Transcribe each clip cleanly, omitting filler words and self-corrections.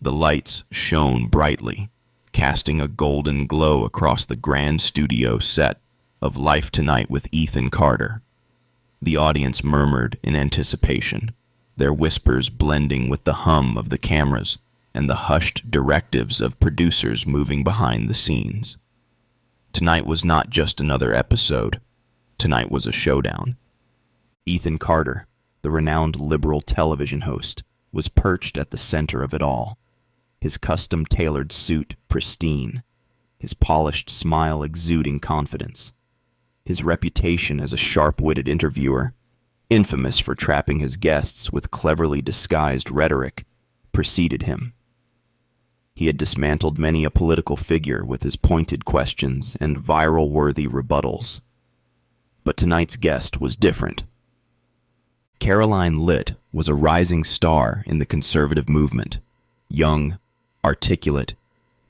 The lights shone brightly, casting a golden glow across the grand studio set of Life Tonight with Ethan Carter. The audience murmured in anticipation, their whispers blending with the hum of the cameras and the hushed directives of producers moving behind the scenes. Tonight was not just another episode. Tonight was a showdown. Ethan Carter, the renowned liberal television host, was perched at the center of it all. His custom-tailored suit pristine, his polished smile exuding confidence. His reputation as a sharp-witted interviewer, infamous for trapping his guests with cleverly disguised rhetoric, preceded him. He had dismantled many a political figure with his pointed questions and viral-worthy rebuttals. But tonight's guest was different. Karoline Leavitt was a rising star in the conservative movement, young, articulate,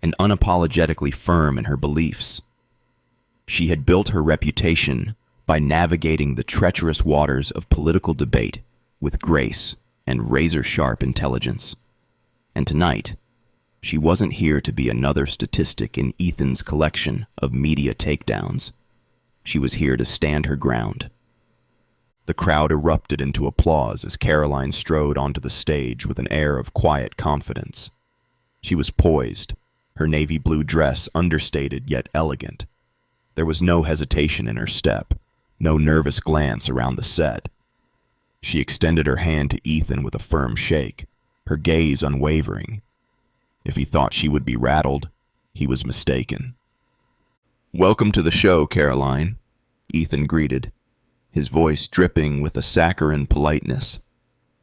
and unapologetically firm in her beliefs. She had built her reputation by navigating the treacherous waters of political debate with grace and razor-sharp intelligence. And tonight, she wasn't here to be another statistic in Ethan's collection of media takedowns. She was here to stand her ground. The crowd erupted into applause as Karoline strode onto the stage with an air of quiet confidence. She was poised, her navy blue dress understated yet elegant. There was no hesitation in her step, no nervous glance around the set. She extended her hand to Ethan with a firm shake, her gaze unwavering. If he thought she would be rattled, he was mistaken. "Welcome to the show, Karoline," Ethan greeted, his voice dripping with a saccharine politeness.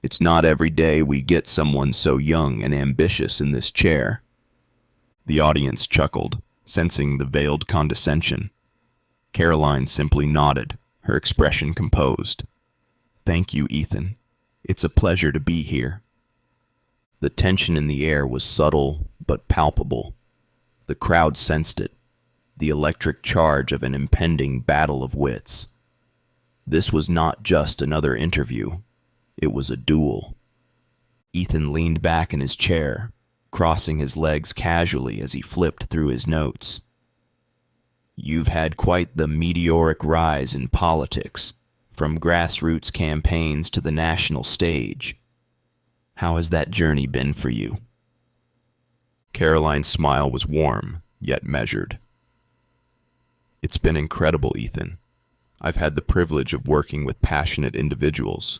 "It's not every day we get someone so young and ambitious in this chair." The audience chuckled, sensing the veiled condescension. Karoline simply nodded, her expression composed. "Thank you, Ethan. It's a pleasure to be here." The tension in the air was subtle but palpable. The crowd sensed it, the electric charge of an impending battle of wits. This was not just another interview, it was a duel. Ethan leaned back in his chair, crossing his legs casually as he flipped through his notes. "You've had quite the meteoric rise in politics, from grassroots campaigns to the national stage. How has that journey been for you?" Karoline's smile was warm, yet measured. "It's been incredible, Ethan. I've had the privilege of working with passionate individuals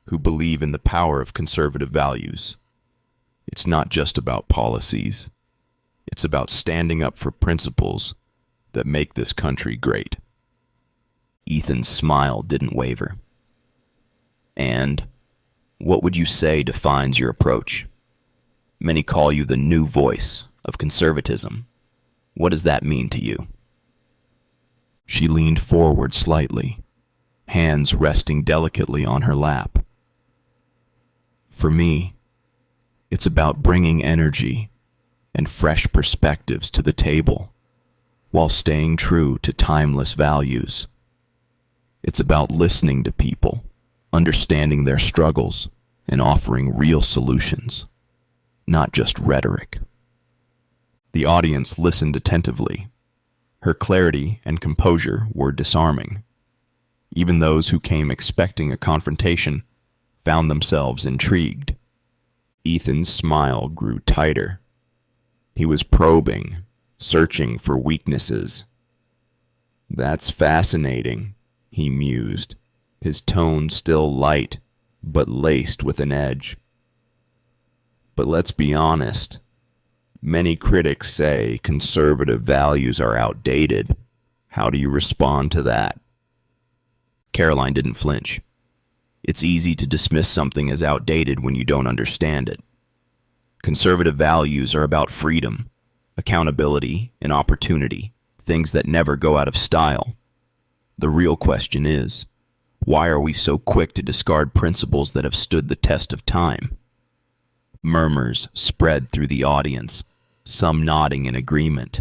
who believe in the power of conservative values. It's not just about policies. It's about standing up for principles that make this country great." Ethan's smile didn't waver. "And what would you say defines your approach? Many call you the new voice of conservatism. What does that mean to you?" She leaned forward slightly, hands resting delicately on her lap. "For me, it's about bringing energy and fresh perspectives to the table while staying true to timeless values. It's about listening to people, understanding their struggles, and offering real solutions, not just rhetoric." The audience listened attentively. Her clarity and composure were disarming. Even those who came expecting a confrontation found themselves intrigued. Ethan's smile grew tighter. He was probing, searching for weaknesses. "That's fascinating," he mused, his tone still light, but laced with an edge. "But let's be honest. Many critics say conservative values are outdated. How do you respond to that?" Karoline didn't flinch. It's easy to dismiss something as outdated when you don't understand it. Conservative values are about freedom, accountability, and opportunity, things that never go out of style. The real question is, why are we so quick to discard principles that have stood the test of time? Murmurs spread through the audience, some nodding in agreement.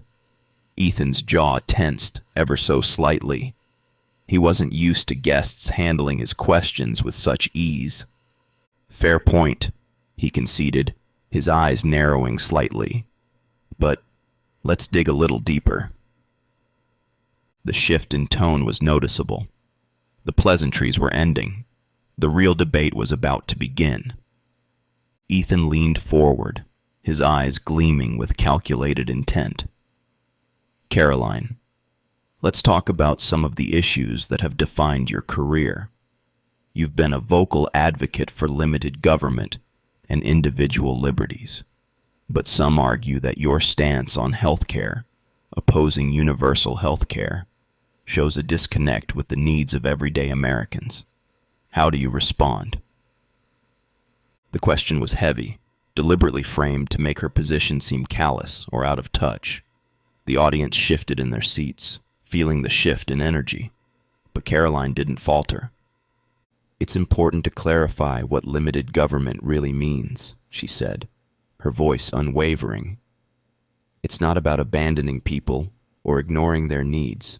Ethan's jaw tensed ever so slightly. He wasn't used to guests handling his questions with such ease. "Fair point," he conceded, his eyes narrowing slightly. But let's dig a little deeper. The shift in tone was noticeable. The pleasantries were ending. The real debate was about to begin. Ethan leaned forward, his eyes gleaming with calculated intent. Karoline, let's talk about some of the issues that have defined your career. You've been a vocal advocate for limited government and individual liberties, but some argue that your stance on healthcare, opposing universal healthcare, shows a disconnect with the needs of everyday Americans. How do you respond? The question was heavy, deliberately framed to make her position seem callous or out of touch. The audience shifted in their seats, feeling the shift in energy, but Karoline didn't falter. It's important to clarify what limited government really means, she said, her voice unwavering. It's not about abandoning people or ignoring their needs.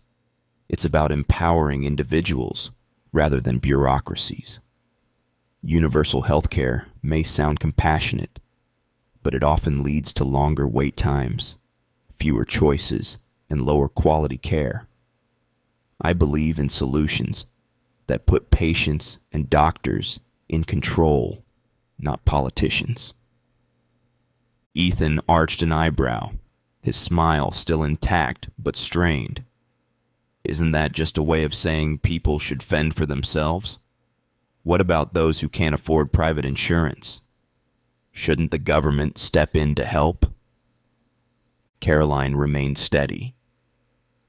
It's about empowering individuals rather than bureaucracies. Universal healthcare may sound compassionate, but it often leads to longer wait times, fewer choices, and lower quality care. I believe in solutions that put patients and doctors in control, not politicians. Ethan arched an eyebrow, his smile still intact but strained. Isn't that just a way of saying people should fend for themselves? What about those who can't afford private insurance? Shouldn't the government step in to help? Karoline remained steady.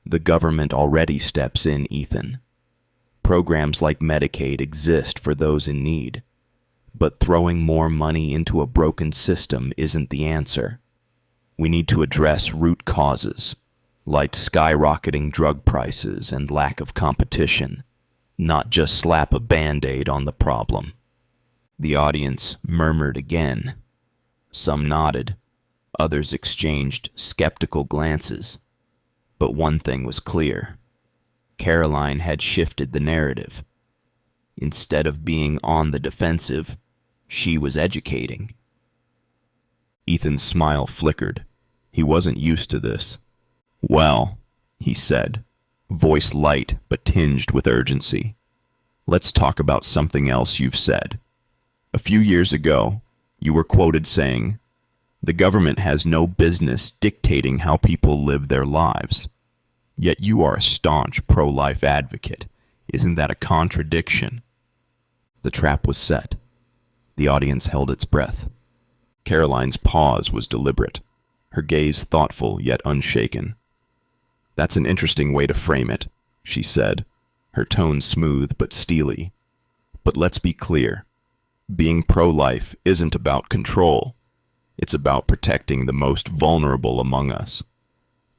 The government already steps in, Ethan. Programs like Medicaid exist for those in need, but throwing more money into a broken system isn't the answer. We need to address root causes, like skyrocketing drug prices and lack of competition, not just slap a Band-Aid on the problem. The audience murmured again. Some nodded, others exchanged skeptical glances. But one thing was clear. Karoline had shifted the narrative. Instead of being on the defensive, she was educating. Ethan's smile flickered. He wasn't used to this. Well, he said, voice light but tinged with urgency. Let's talk about something else you've said. A few years ago, you were quoted saying, "The government has no business dictating how people live their lives." Yet you are a staunch pro-life advocate. Isn't that a contradiction? The trap was set. The audience held its breath. Karoline's pause was deliberate, her gaze thoughtful yet unshaken. That's an interesting way to frame it, she said, her tone smooth but steely. But let's be clear. Being pro-life isn't about control. It's about protecting the most vulnerable among us.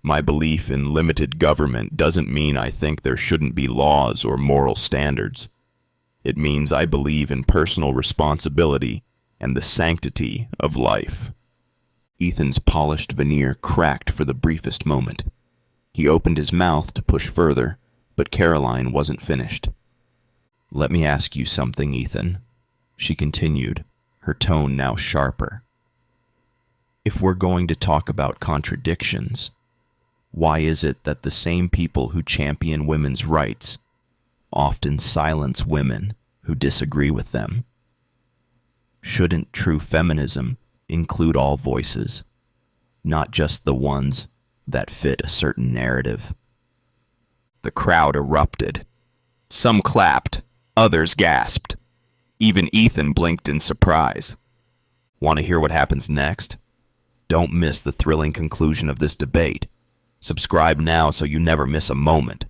My belief in limited government doesn't mean I think there shouldn't be laws or moral standards. It means I believe in personal responsibility and the sanctity of life. Ethan's polished veneer cracked for the briefest moment. He opened his mouth to push further, but Karoline wasn't finished. Let me ask you something, Ethan, she continued, her tone now sharper. If we're going to talk about contradictions, why is it that the same people who champion women's rights often silence women who disagree with them? Shouldn't true feminism include all voices, not just the ones that fit a certain narrative? The crowd erupted. Some clapped, others gasped. Even Ethan blinked in surprise. Want to hear what happens next? Don't miss the thrilling conclusion of this debate. Subscribe now so you never miss a moment.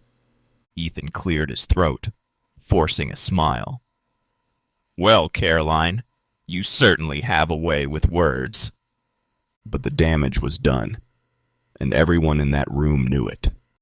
Ethan cleared his throat, forcing a smile. Well, Karoline, you certainly have a way with words. But the damage was done, and everyone in that room knew it.